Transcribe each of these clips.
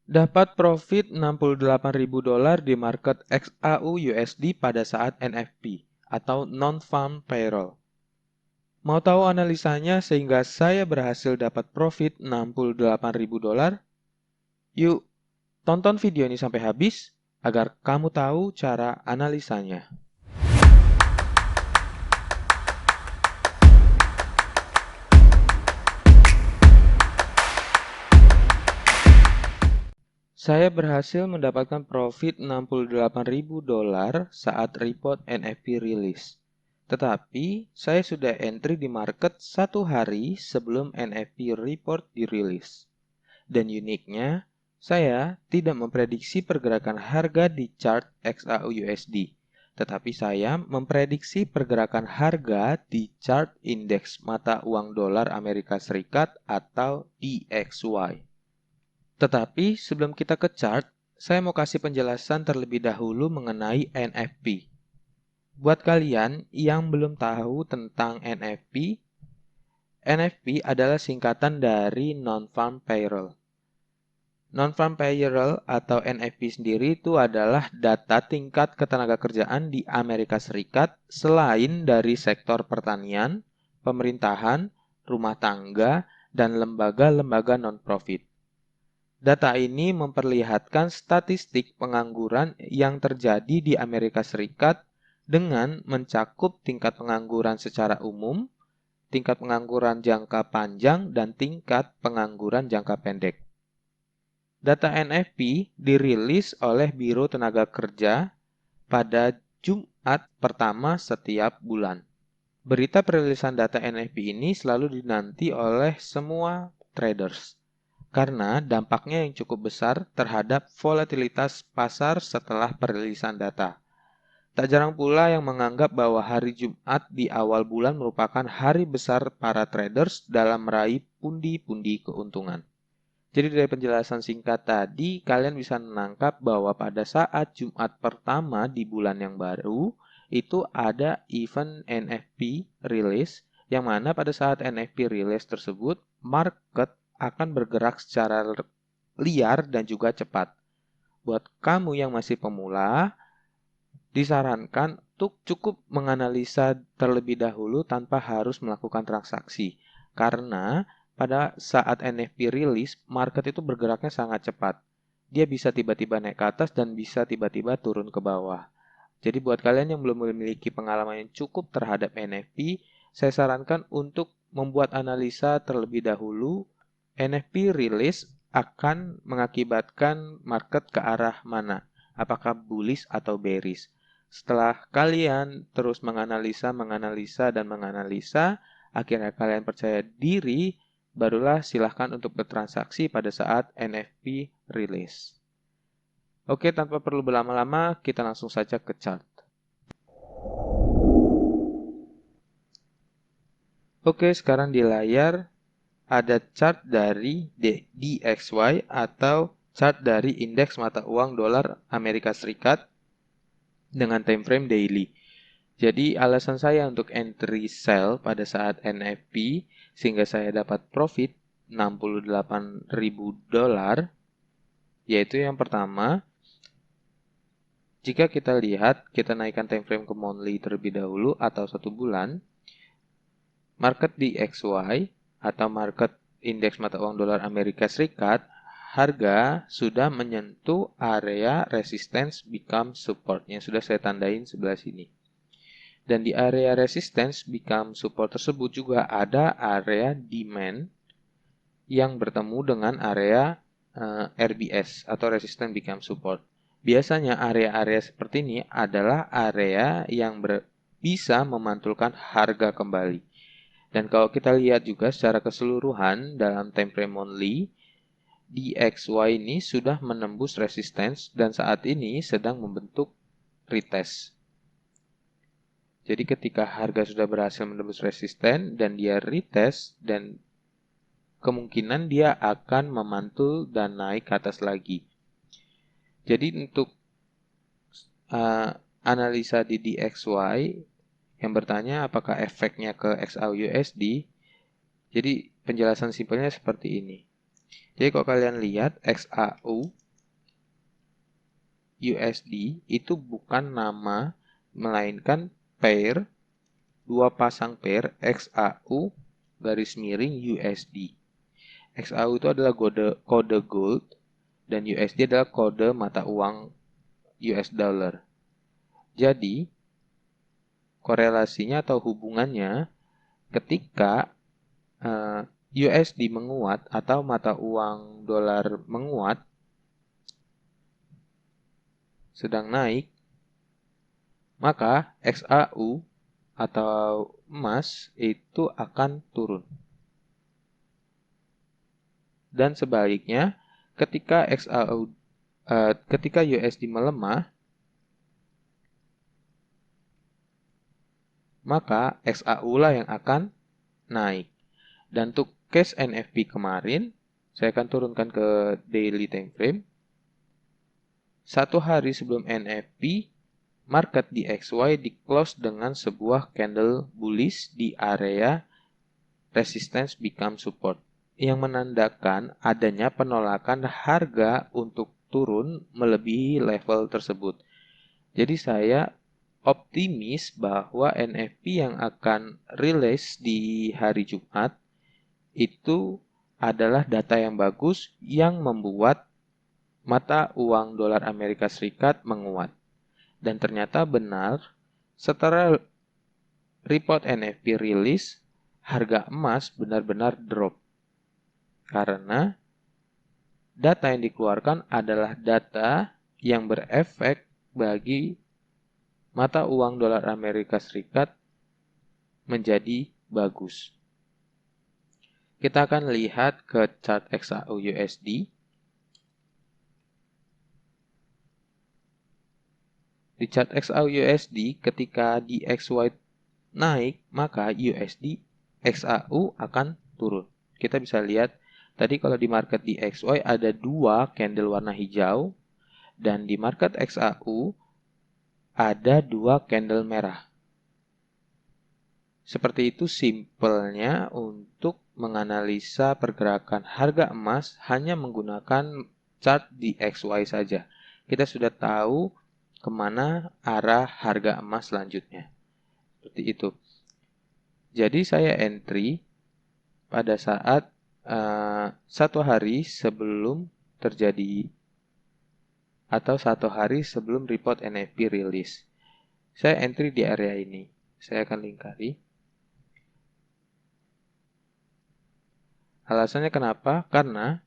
Dapat profit $68.000 di market XAU USD pada saat NFP atau non-farm payroll. Mau tahu analisanya sehingga saya berhasil dapat profit $68.000? Yuk, tonton video ini sampai habis agar kamu tahu cara analisanya. Saya berhasil mendapatkan profit $68.000 saat report NFP rilis. Tetapi, saya sudah entry di market 1 hari sebelum NFP report dirilis. Dan uniknya, saya tidak memprediksi pergerakan harga di chart XAU USD. Tetapi saya memprediksi pergerakan harga di chart indeks mata uang dolar Amerika Serikat atau DXY. Tetapi sebelum kita ke chart, saya mau kasih penjelasan terlebih dahulu mengenai NFP. Buat kalian yang belum tahu tentang NFP, NFP adalah singkatan dari Non-Farm Payroll. Non-Farm Payroll atau NFP sendiri itu adalah data tingkat ketenagakerjaan di Amerika Serikat selain dari sektor pertanian, pemerintahan, rumah tangga, dan lembaga-lembaga non-profit. Data ini memperlihatkan statistik pengangguran yang terjadi di Amerika Serikat dengan mencakup tingkat pengangguran secara umum, tingkat pengangguran jangka panjang, dan tingkat pengangguran jangka pendek. Data NFP dirilis oleh Biro Tenaga Kerja pada Jumat pertama setiap bulan. Berita perilisan data NFP ini selalu dinanti oleh semua traders, karena dampaknya yang cukup besar terhadap volatilitas pasar setelah perilisan data. Tak jarang pula yang menganggap bahwa hari Jumat di awal bulan merupakan hari besar para traders dalam meraih pundi-pundi keuntungan. Jadi dari penjelasan singkat tadi, kalian bisa menangkap bahwa pada saat Jumat pertama di bulan yang baru, itu ada event NFP release, yang mana pada saat NFP release tersebut, market akan bergerak secara liar dan juga cepat. Buat kamu yang masih pemula, disarankan untuk cukup menganalisa terlebih dahulu tanpa harus melakukan transaksi. Karena pada saat NFP rilis, market itu bergeraknya sangat cepat. Dia bisa tiba-tiba naik ke atas dan bisa tiba-tiba turun ke bawah. Jadi buat kalian yang belum memiliki pengalaman yang cukup terhadap NFP, saya sarankan untuk membuat analisa terlebih dahulu. NFP rilis akan mengakibatkan market ke arah mana? Apakah bullish atau bearish? Setelah kalian terus menganalisa, akhirnya kalian percaya diri, barulah silahkan untuk bertransaksi pada saat NFP rilis. Oke, tanpa perlu berlama-lama, kita langsung saja ke chart. Oke, sekarang di layar ada chart dari DXY atau chart dari indeks mata uang dolar Amerika Serikat dengan time frame daily. Jadi alasan saya untuk entry sell pada saat NFP sehingga saya dapat profit $68.000, yaitu yang pertama, jika kita lihat, kita naikkan time frame ke monthly terlebih dahulu atau 1 bulan, market di XY atau market indeks mata uang dolar Amerika Serikat, harga sudah menyentuh area resistance become support yang sudah saya tandain sebelah sini. Dan di area resistance become support tersebut juga ada area demand yang bertemu dengan area RBS atau resistance become support. Biasanya area-area seperti ini adalah area yang bisa memantulkan harga kembali. Dan kalau kita lihat juga secara keseluruhan dalam time frame monthly, DXY ini sudah menembus resistance dan saat ini sedang membentuk retest. Jadi ketika harga sudah berhasil menembus resisten dan dia retest, dan kemungkinan dia akan memantul dan naik ke atas lagi. Jadi untuk analisa di DXY yang bertanya apakah efeknya ke XAU USD, jadi penjelasan simpelnya seperti ini. Jadi kalau kalian lihat XAU USD itu bukan nama, melainkan pair, dua pasang pair XAU garis miring USD. XAU itu adalah kode gold dan USD adalah kode mata uang US dollar. Jadi, korelasinya atau hubungannya ketika USD menguat atau mata uang dolar menguat, sedang naik, maka XAU atau emas itu akan turun. Dan sebaliknya, ketika USD melemah, maka XAU lah yang akan naik. Dan untuk case NFP kemarin, saya akan turunkan ke daily time frame. Satu hari sebelum NFP, market di XY di close dengan sebuah candle bullish di area resistance become support, yang menandakan adanya penolakan harga untuk turun melebihi level tersebut. Jadi saya optimis bahwa NFP yang akan rilis di hari Jumat itu adalah data yang bagus yang membuat mata uang dolar Amerika Serikat menguat. Dan ternyata benar, setelah report NFP rilis, harga emas benar-benar drop. Karena data yang dikeluarkan adalah data yang berefek bagi mata uang dolar Amerika Serikat menjadi bagus. Kita akan lihat ke chart XAU USD. Di chart XAU USD, ketika di XY naik, maka USD XAU akan turun. Kita bisa lihat, tadi kalau di market di XY ada dua candle warna hijau, dan di market XAU ada dua candle merah. Seperti itu simpelnya untuk menganalisa pergerakan harga emas hanya menggunakan chart di XY saja. Kita sudah tahu kemana arah harga emas selanjutnya. Seperti itu. Jadi saya entry pada saat satu hari sebelum terjadi atau satu hari sebelum report NFP rilis. Saya entry di area ini. Saya akan lingkari. Alasannya kenapa? Karena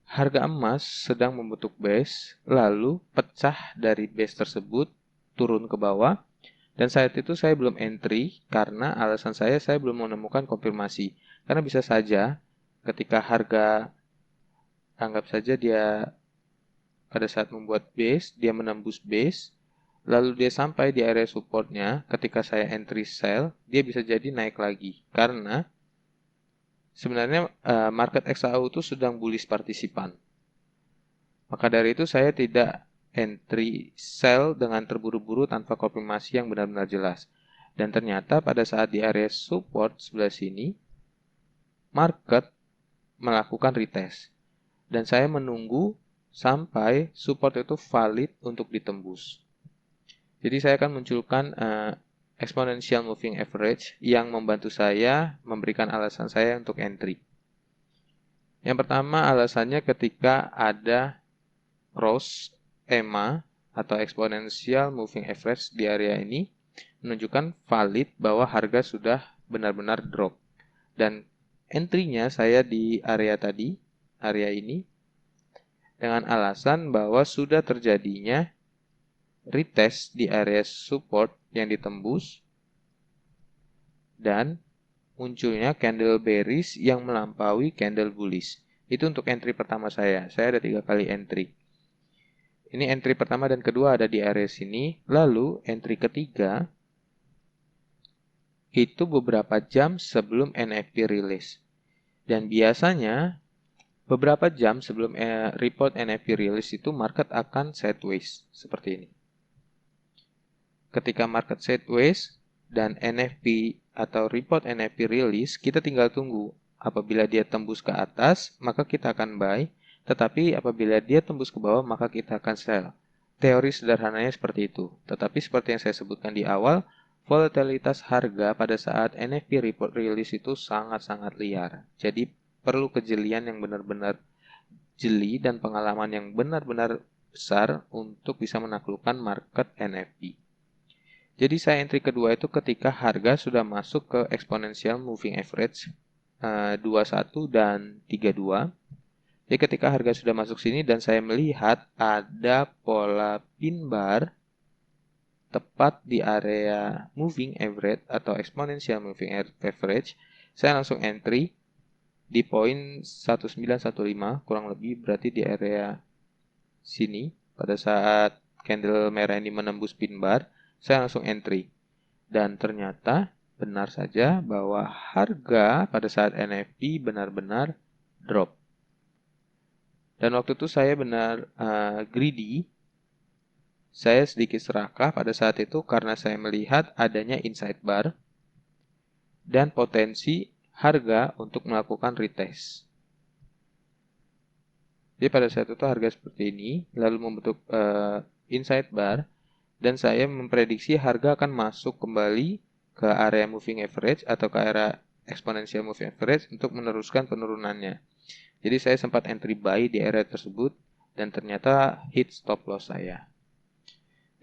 harga emas sedang membentuk base, lalu pecah dari base tersebut, turun ke bawah, dan saat itu saya belum entry karena alasan saya belum menemukan konfirmasi. Karena bisa saja ketika harga, anggap saja dia pada saat membuat base, dia menembus base, lalu dia sampai di area supportnya, ketika saya entry sell, dia bisa jadi naik lagi. Karena sebenarnya market XAU itu sedang bullish partisipan. Maka dari itu saya tidak entry sell dengan terburu-buru tanpa konfirmasi yang benar-benar jelas. Dan ternyata pada saat di area support sebelah sini, market melakukan retest. Dan saya menunggu sampai support itu valid untuk ditembus. Jadi saya akan munculkan exponential moving average yang membantu saya memberikan alasan saya untuk entry. Yang pertama alasannya ketika ada cross EMA atau exponential moving average di area ini menunjukkan valid bahwa harga sudah benar-benar drop. Dan entry-nya saya di area tadi, area ini, dengan alasan bahwa sudah terjadinya retest di area support yang ditembus dan munculnya candle bearish yang melampaui candle bullish. Itu untuk entry pertama saya. Saya ada 3 kali entry. Ini entry pertama dan kedua ada di area sini. Lalu entry ketiga itu beberapa jam sebelum NFP rilis. Dan biasanya beberapa jam sebelum report NFP rilis itu market akan sideways seperti ini. Ketika market sideways dan NFP atau report NFP release, kita tinggal tunggu. Apabila dia tembus ke atas, maka kita akan buy, tetapi apabila dia tembus ke bawah, maka kita akan sell. Teori sederhananya seperti itu. Tetapi seperti yang saya sebutkan di awal, volatilitas harga pada saat NFP report release itu sangat-sangat liar. Jadi perlu kejelian yang benar-benar jeli dan pengalaman yang benar-benar besar untuk bisa menaklukkan market NFP. Jadi saya entry kedua itu ketika harga sudah masuk ke exponential moving average 21 dan 32. Jadi ketika harga sudah masuk sini dan saya melihat ada pola pin bar tepat di area moving average atau exponential moving average, saya langsung entry di poin 1915 kurang lebih, berarti di area sini. Pada saat candle merah ini menembus pin bar, saya langsung entry. Dan ternyata benar saja bahwa harga pada saat NFP benar-benar drop. Dan waktu itu saya benar greedy. Saya sedikit serakah pada saat itu karena saya melihat adanya inside bar dan potensi harga untuk melakukan retest. Jadi pada saat itu harga seperti ini lalu membentuk inside bar dan saya memprediksi harga akan masuk kembali ke area moving average atau ke area exponential moving average untuk meneruskan penurunannya. Jadi saya sempat entry buy di area tersebut dan ternyata hit stop loss saya.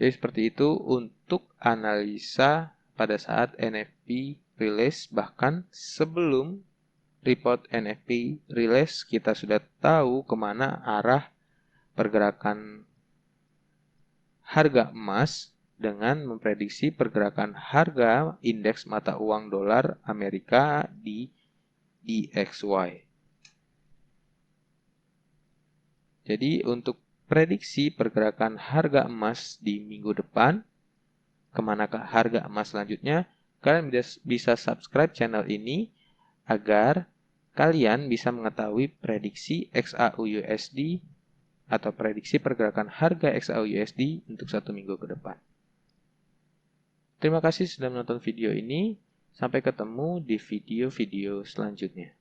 Jadi seperti itu untuk analisa pada saat NFP release, bahkan sebelum report NFP release kita sudah tahu kemana arah pergerakan harga emas dengan memprediksi pergerakan harga indeks mata uang dolar Amerika di DXY. Jadi untuk prediksi pergerakan harga emas di minggu depan, kemanakah harga emas selanjutnya, kalian bisa subscribe channel ini agar kalian bisa mengetahui prediksi XAUUSD atau prediksi pergerakan harga XAUUSD untuk 1 minggu ke depan. Terima kasih sudah menonton video ini. Sampai ketemu di video-video selanjutnya.